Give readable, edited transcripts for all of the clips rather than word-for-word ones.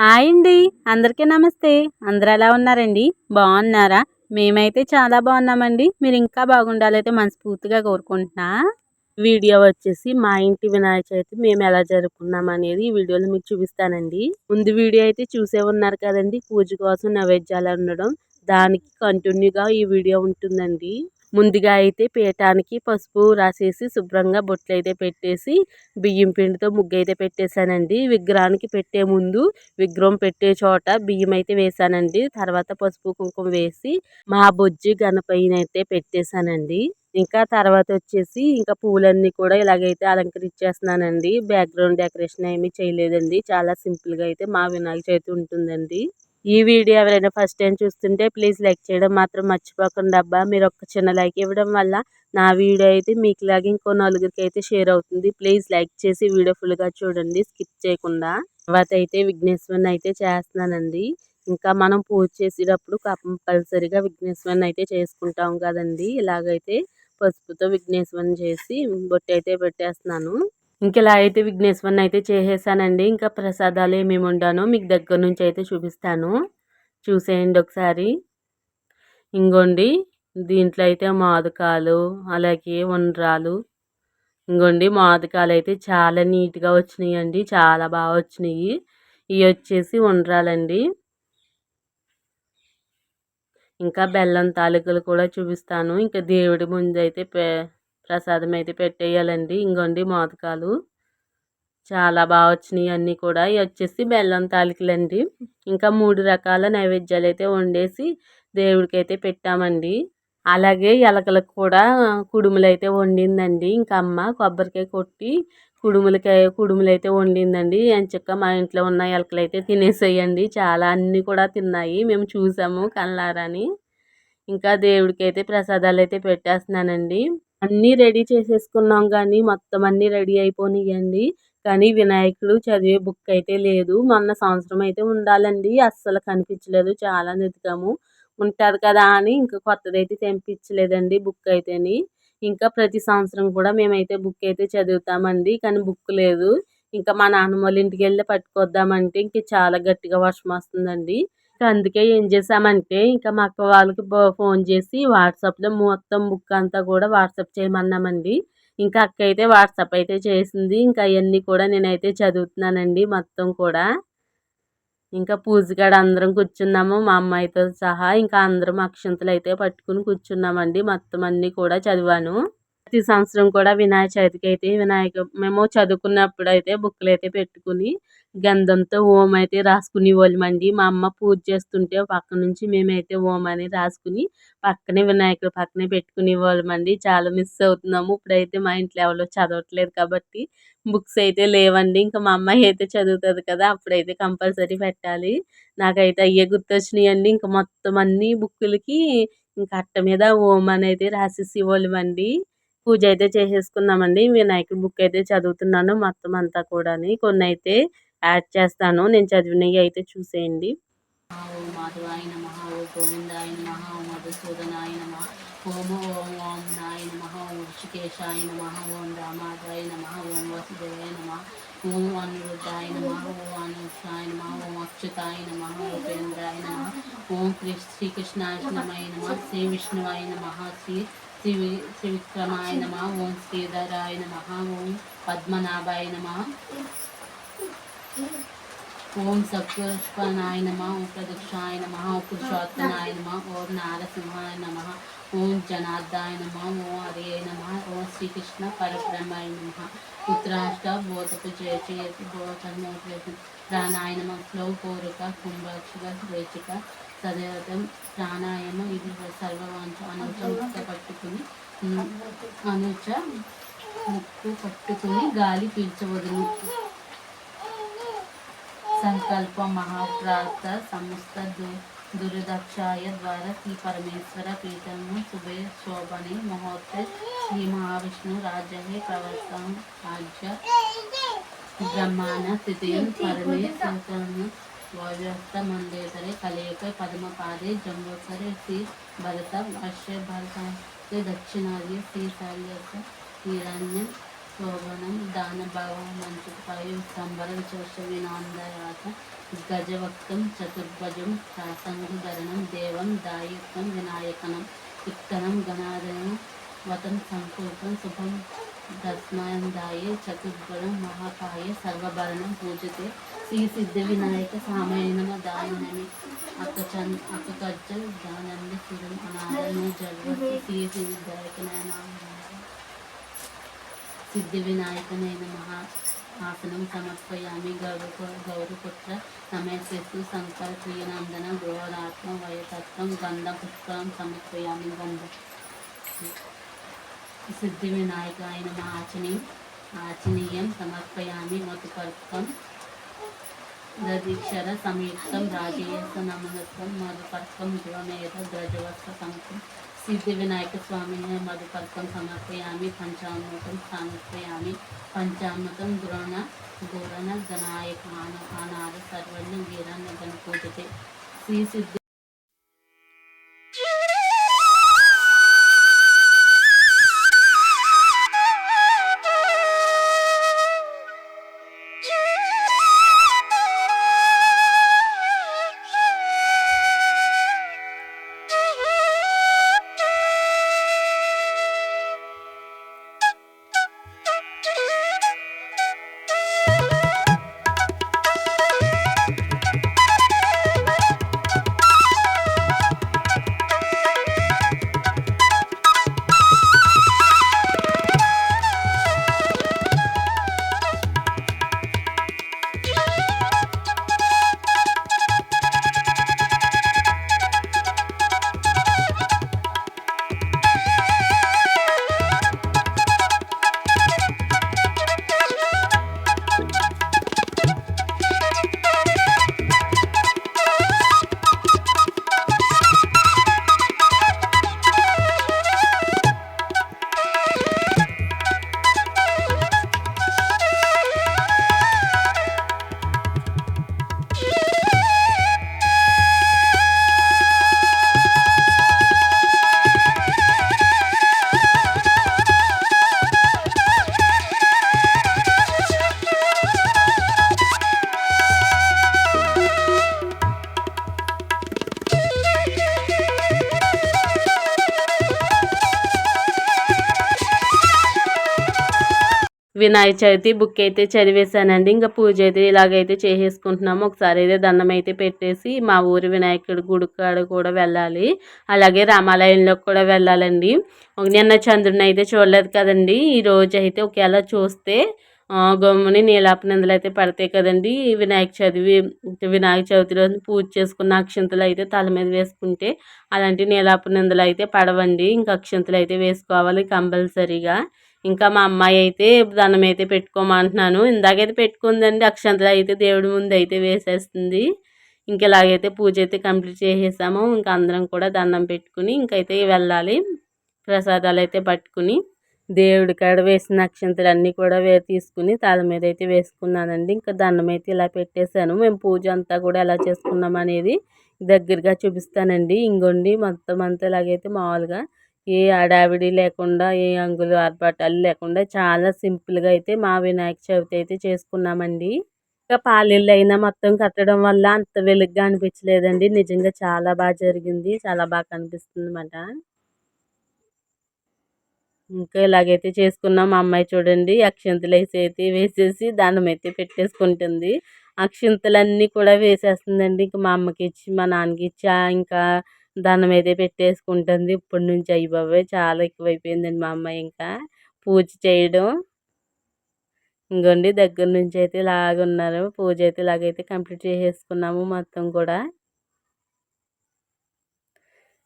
Hi అండి. అందరికీ నమస్తే. అందరూ ఎలా ఉన్నారండి? బాగున్నారా? మేమైతే చాలా బాగున్నామండి. మీరు ఇంకా బాగుండాలైతే మనస్ఫూర్తిగా కోరుకుంటున్నా. వీడియో వచ్చేసి మా ఇంటి వినాయక చవితి మేము ఎలా జరుపుకున్నాం అనేది ఈ వీడియోలో మీకు చూపిస్తానండి. ముందు వీడియో అయితే చూసే ఉన్నారు కదండి, పూజ కోసం నైవేద్యాలు ఉండడం. దానికి కంటిన్యూగా ఈ వీడియో ఉంటుందండి. ముందుగా అయితే పీఠానికి పసుపు రాసేసి శుభ్రంగా బొట్లయితే పెట్టేసి బియ్యం పిండితో ముగ్గు అయితే పెట్టేశానండి. విగ్రహానికి పెట్టే ముందు విగ్రహం పెట్టే చోట బియ్యం అయితే వేసానండి. తర్వాత పసుపు కుంకుమ వేసి మా బొజ్జి గణపయ్యని అయితే పెట్టేశానండి. ఇంకా తర్వాత వచ్చేసి ఇంకా పూలన్నీ కూడా ఇలాగైతే అలంకరించేస్తున్నానండి. బ్యాక్గ్రౌండ్ డెకరేషన్ ఏమీ చేయలేదండి. చాలా సింపుల్గా అయితే మా వినాయక చవితి ఉంటుందండి. ఈ వీడియో ఎవరైనా ఫస్ట్ టైం చూస్తుంటే ప్లీజ్ లైక్ చేయడం మాత్రం మర్చిపోకండి అబ్బా. మీరు ఒక చిన్న లైక్ ఇవ్వడం వల్ల నా వీడియో అయితే మీకులాగా ఇంకో నలుగురికి అయితే షేర్ అవుతుంది. ప్లీజ్ లైక్ చేసి వీడియో ఫుల్గా చూడండి, స్కిప్ చేయకుండా. తర్వాత అయితే విఘ్నేశ్వరుని అయితే చేస్తున్నానండి. ఇంకా మనం పూజ చేసేటప్పుడు కంపల్సరిగా విఘ్నేశ్వరుని అయితే చేసుకుంటాం కదండి. ఇలాగైతే పసుపుతో విఘ్నేశ్వరుని చేసి బొట్టు అయితే పెట్టేస్తున్నాను. ఇంక ఇలా అయితే విఘ్నేశ్వరుని అయితే చేసేసానండి. ఇంకా ప్రసాదాలు ఏమేమి వండానో మీకు దగ్గర నుంచి అయితే చూపిస్తాను, చూసేయండి ఒకసారి. ఇంగోండి దీంట్లో అయితే మోదకాలు, అలాగే ఉండ్రాలు. ఇంగోండి మోదకాలు అయితే చాలా నీట్గా వచ్చినాయండి, చాలా బాగా వచ్చినాయి. ఇవి వచ్చేసి ఉండ్రాలండి. ఇంకా బెల్లం తాలికలు కూడా చూపిస్తాను. ఇంకా దేవుడి ముందు అయితే ప్రసాదం అయితే పెట్టేయాలండి. ఇంగోండి మోదకాలు చాలా బాగా వచ్చినాయి అన్నీ కూడా. ఇవి వచ్చేసి బెల్లం తాలికలండి. ఇంకా 3 రకాల నైవేద్యాలు అయితే వండేసి దేవుడికైతే పెట్టామండి. అలాగే ఎలకలకు కూడా కుడుములైతే వండిందండి. ఇంకా అమ్మ కొబ్బరికాయ కొట్టి కుడుములైతే వండిందండి. ఎంచక్కా మా ఇంట్లో ఉన్న ఎలకలైతే తినేసేయండి. చాలా అన్నీ కూడా తిన్నాయి. మేము చూసాము కళ్ళారని. ఇంకా దేవుడికైతే ప్రసాదాలు అయితే పెట్టేస్తున్నానండి. అన్నీ రెడీ చేసేసుకున్నాం కానీ మొత్తం అన్నీ రెడీ అయిపోయినాయండి. కానీ వినాయకుడు చదివే బుక్ అయితే లేదు. మొన్న సంవత్సరం అయితే ఉండాలండి, అస్సలు కనిపించలేదు. చాలా వెతికాము. ఉంటుంది కదా అని ఇంకా కొత్తదైతే తెంపించలేదండి బుక్ అయితేని. ఇంకా ప్రతి సంవత్సరం కూడా మేమైతే బుక్ అయితే చదువుతామండి, కానీ బుక్ లేదు. ఇంకా మా నాన్నమ్మ వాళ్ళ ఇంటికి వెళ్ళి పట్టుకొద్దామంటే ఇంక చాలా గట్టిగా వర్షం వస్తుందండి. ఇంకా అందుకే ఏం చేసామంటే ఇంకా మా అక్క వాళ్ళకి ఫోన్ చేసి వాట్సాప్లో మొత్తం బుక్ అంతా కూడా వాట్సాప్ చేయమన్నామండి. ఇంకా అక్క అయితే వాట్సాప్ అయితే చేసింది. ఇంకా అవన్నీ కూడా నేనైతే చదువుతున్నానండి మొత్తం కూడా. ఇంకా పూజ కాడ అందరం కూర్చున్నాము మా అమ్మాయితో సహా. ఇంకా అందరం అక్షంతలు అయితే పట్టుకుని కూర్చున్నామండి. మొత్తం అన్నీ కూడా చదివాను. ప్రతి సంవత్సరం కూడా వినాయక చవితికి అయితే మేము చదువుకున్నప్పుడు అయితే బుక్లు అయితే పెట్టుకుని గంధంతో ఓం అయితే రాసుకునేవాళ్ళమండి. మా అమ్మ పూజ చేస్తుంటే పక్క నుంచి మేమైతే ఓం అని రాసుకుని పక్కనే వినాయకుడు పక్కనే పెట్టుకునేవాళ్ళమండి. చాలా మిస్ అవుతున్నాము. ఇప్పుడైతే మా ఇంట్లో ఎవరు చదవట్లేదు కాబట్టి బుక్స్ అయితే లేవండి. ఇంకా మా అమ్మాయి అయితే చదువుతుంది కదా, అప్పుడైతే కంపల్సరీ పెట్టాలి. నాకైతే అయ్యే గుర్తొచ్చినాయండి. ఇంకా మొత్తం అన్ని బుక్కులకి ఇంకా అట్ట మీద ఓం అనేది రాసేసి ఇవ్వాళ్ళమండి. పూజ అయితే చేసేసుకున్నామండి. వినాయకుడి బుక్ అయితే చదువుతున్నాను మొత్తం అంతా కూడాని. కొన్ని అయితే యాడ్ చేస్తాను, నేను చదివినవి అయితే చూసేయండి. ఓం మాధవాయ నమః, ఓం గోవిందాయ నమః, ఓం మధుసూదనాయ నమః, ఓం ఓం వామనాయ నమః, ఓం ఋషికేశాయ నమః, ఓం రామాదాయ నమః, ఓం వసుదేవాయ నమః, ఓం అనిరుద్ధాయ నమః, ఓం అనుషాయ నమః, ఓం అచ్యుతాయ నమః, ఉపేంద్రాయ నమః, ఓం శ్రీకృష్ణాయ నమః, శ్రీ విష్ణువాయ నమః, శ్రీవిక్రమాయ నమః, ఓం శ్రీధరాయ నమః, ఓం పద్మనాభాయ నమః, ఓం సత్పుష్పనాయ నమః, ఓం ప్రదక్షాయ నమః, ఓం పురుషోత్తమాయ నమః, ఓం నారసింహాయ నమః, ఓం జనార్దాయ నమః, ఓం హరియే నమః, ఓం శ్రీకృష్ణ పరబ్రహ్మాయ నమః, పుత్రాష్ట భూతపు జయచేతి భూతమోపేతం ప్రాణాయ నమః, ఫ్లౌ కోరిక కుంభాక్షిక రేచిక సదేవతం ప్రాణాయామ ఇది సర్వవాంఛ అనుచ ముక్త పట్టుకుని ముక్కు పట్టుకుని గాలి పీల్చవదును. సంకల్ప మహాప్రాత సమస్త दुर्दक्षाय द्वारा श्री परमेश्वर प्रीतम शुभे शोभने मुहूर्ते श्री महाविष्णु राज्य प्रवर्तन राज्य ब्रह्मांड स्थिति परमे व्यवस्थ मंदेतरे कलेक पद्मपादे जम्बोत्सरे श्री भरत वर्ष भरत दक्षिणादि श्री शैल्यस हिरण्य शोभनम दान भाव मंचुपायु संबर विशेष विनंदयात గజవక్తం చతుర్భుజం త్రాసంగుధరణం దేవం దాయుక్తం వినాయకనం విత్తనం గణాదనం వతం సంకూర్తం శుభం దస్మాందాయే చతుర్భుజం మహాకాయ సర్వభరణం పూజితే శ్రీ సిద్ధి వినాయక సామయనమ దాయనమి అక్కకజ్జల్ దానంది సురం అనాదన జల్వసి శ్రీ సిద్ధివినాయక సిద్ధి వినాయకనైన మహా ఆసనం సమర్పయామి గౌరపుత్ర సమయశిస్తు శంకర ప్రియనందన గృహరాత్మ వయతత్వం గంధ పుష్పం సమర్పయామి గంధ సిద్ధి వినాయక అయిన ఆచనీయం సమర్పయామి మధుపర్కం దదీక్షర సంయుక్తం రాజేయస నమనత్వం మధుపర్కం గృహమేధ ద్రజవస్త్ర సంతం సిద్ధి వినాయక స్వామిని మధుపర్కం సమర్పయామి పంచామృతం సమర్పయామి పంచామృతం గురణ గణాయక ఆనాద సర్వజ్ఞ వీరాన్ని గణ పూజతే శ్రీ సిద్ధి వినాయక చవితి బుక్ అయితే చదివేశానండి. ఇంకా పూజ అయితే ఇలాగైతే చేసేసుకుంటున్నాము. ఒకసారి అయితే దండం అయితే పెట్టేసి మా ఊరి వినాయకుడి గుడి కాడ కూడా వెళ్ళాలి. అలాగే రామాలయంలోకి కూడా వెళ్ళాలండి. నిన్న చంద్రుని అయితే చూడలేదు కదండి. ఈరోజు అయితే ఒకవేళ చూస్తే గమ్ముని నీలాప నిందలు అయితే పడతాయి కదండి. వినాయక చవితి రోజు పూజ చేసుకున్న అక్షింతలు అయితే తల మీద వేసుకుంటే అలాంటి నీలాప నిందలు అయితే పడవండి. ఇంకా అక్షింతలు అయితే వేసుకోవాలి కంపల్సరీగా. ఇంకా మా అమ్మాయి అయితే దండం అయితే పెట్టుకోమంటున్నాను. ఇందాకైతే పెట్టుకుందండి. అక్షంతలు అయితే దేవుడి ముందు అయితే వేసేస్తుంది. ఇంక ఇలాగైతే పూజ అయితే కంప్లీట్ చేసేసాము. ఇంకా అందరం కూడా దండం పెట్టుకుని ఇంకైతే వెళ్ళాలి. ప్రసాదాలు అయితే పట్టుకుని దేవుడి కాడ వేసిన అక్షంతలు అన్నీ కూడా తీసుకుని తల మీద అయితే వేసుకున్నానండి. ఇంకా దండం అయితే ఇలా పెట్టేశాను. మేము పూజ అంతా కూడా ఎలా చేసుకున్నాం అనేది దగ్గరగా చూపిస్తానండి. ఇంకొండి మొత్తం అంతా ఇలాగైతే మామూలుగా ఏ హడావిడి లేకుండా ఏ అంగులు ఆర్భాటాలు లేకుండా చాలా సింపుల్గా అయితే మా వినాయక చవితి అయితే చేసుకున్నామండి. ఇంకా పాలిళ్ళు అయినా మొత్తం కట్టడం వల్ల అంత వెలుగ్గా అనిపించలేదండి. నిజంగా చాలా బాగా జరిగింది. చాలా బాగా కనిపిస్తుంది అన్నమాట. ఇంకా ఇలాగైతే చేసుకున్నాం. మా అమ్మాయి చూడండి అక్షింతలు అయితే వేసేసి దండం అయితే పెట్టేసుకుంటుంది. అక్షింతలన్నీ కూడా వేసేస్తుందండి. ఇంకా మా అమ్మకి ఇచ్చి మా నాన్నకి ఇచ్చి ఇంకా దండం అయితే పెట్టేసుకుంటుంది. ఇప్పటి నుంచి అయ్యి బాబోయ్ చాలా ఎక్కువైపోయిందండి మా అమ్మాయి ఇంకా పూజ చేయడం. ఇంకోండి దగ్గర నుంచి అయితే ఇలాగున్నారు. పూజ అయితే ఇలాగైతే కంప్లీట్ చేసేసుకున్నాము మొత్తం కూడా.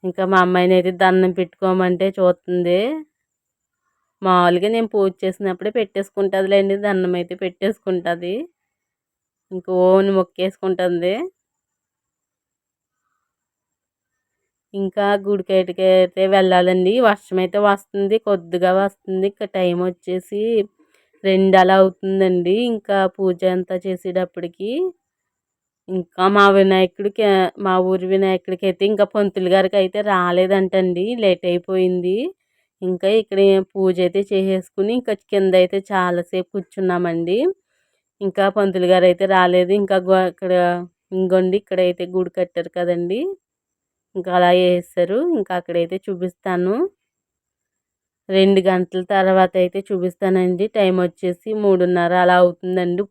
ఇంకా మా అమ్మాయిని అయితే దండం పెట్టుకోమంటే చూస్తుంది. మామూలుగా నేను పూజ చేసినప్పుడే పెట్టేసుకుంటుందిలేండి. దండం అయితే పెట్టేసుకుంటుంది. ఇంక ఓన్ మొక్కేసుకుంటుంది. ఇంకా గుడికైతే వెళ్ళాలండి. వర్షం అయితే వస్తుంది. కొద్దిగా వస్తుంది. ఇంకా టైం వచ్చేసి 2 అలా అవుతుందండి. ఇంకా పూజ అంతా చేసేటప్పటికి ఇంకా మా ఊరి వినాయకుడికి అయితే ఇంకా పంతులు గారికి అయితే రాలేదంటండి. లేట్ అయిపోయింది. ఇంకా ఇక్కడ పూజ అయితే చేసేసుకుని ఇంకా కింద అయితే చాలాసేపు కూర్చున్నామండి. ఇంకా పంతులు గారు అయితే రాలేదు. ఇంకా ఇక్కడ ఇంకోండి ఇక్కడైతే గుడి కట్టారు కదండి, ఇంకా అలా వేస్తారు. ఇంకా అక్కడైతే చూపిస్తాను. 2 గంటల తర్వాత అయితే చూపిస్తానండి. టైం వచ్చేసి 3:30 అలా అవుతుందండి.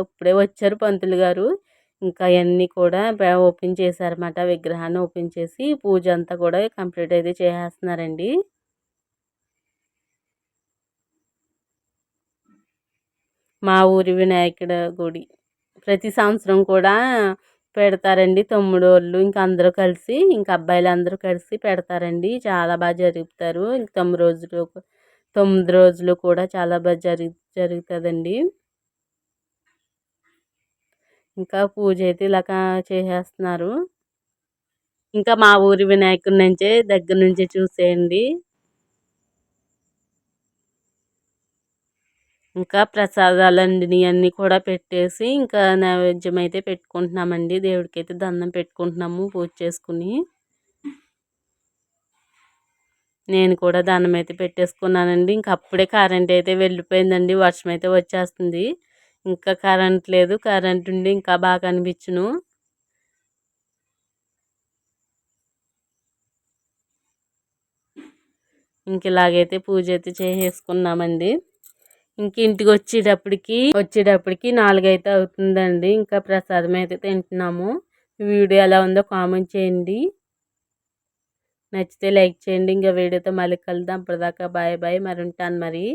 ఇప్పుడే వచ్చారు పంతులు గారు. ఇంకా అన్నీ కూడా ఓపెన్ చేశారన్నమాట. విగ్రహాన్ని ఓపెన్ చేసి పూజ అంతా కూడా కంప్లీట్ అయితే చేసేస్తున్నారండి. మా ఊరి వినాయకుడు గుడి ప్రతి సంవత్సరం కూడా పెడతారండి. తమ్ముడోళ్ళు ఇంకా అందరూ కలిసి, ఇంకా అబ్బాయిలందరూ కలిసి పెడతారండి. చాలా బాగా జరుపుతారు. ఇంక 9 రోజులు కూడా చాలా బాగా జరుగుతుందండి. ఇంకా పూజ అయితే ఇలాగా చేసేస్తున్నారు. ఇంకా మా ఊరి వినాయకుడి నుంచే దగ్గర నుంచే చూసేయండి. ఇంకా ప్రసాదాలండి అన్నీ కూడా పెట్టేసి ఇంకా నైవేద్యం అయితే పెట్టుకుంటున్నామండి. దేవుడికైతే దండం పెట్టుకుంటున్నాము పూజ చేసుకుని. నేను కూడా దండం అయితే పెట్టేసుకున్నానండి. ఇంక అప్పుడే కరెంట్ అయితే వెళ్ళిపోయిందండి. వర్షం అయితే వచ్చేస్తుంది. ఇంకా కరెంట్ లేదు. కరెంట్ ఉండి ఇంకా బాగా అనిపించును. ఇంక ఇలాగైతే పూజ అయితే చేసేసుకున్నామండి. ఇంక ఇంటికి వచ్చేటప్పటికి 4 అయితే అవుతుందండి. ఇంకా ప్రసాదం అయితే తింటున్నాము. వీడియో ఎలా ఉందో కామెంట్ చేయండి. నచ్చితే లైక్ చేయండి. ఇంకా వీడియోతో మళ్ళీ కలుద్దాం. అప్పటిదాకా బాయ్ బాయ్. మరి ఉంటాను మరి.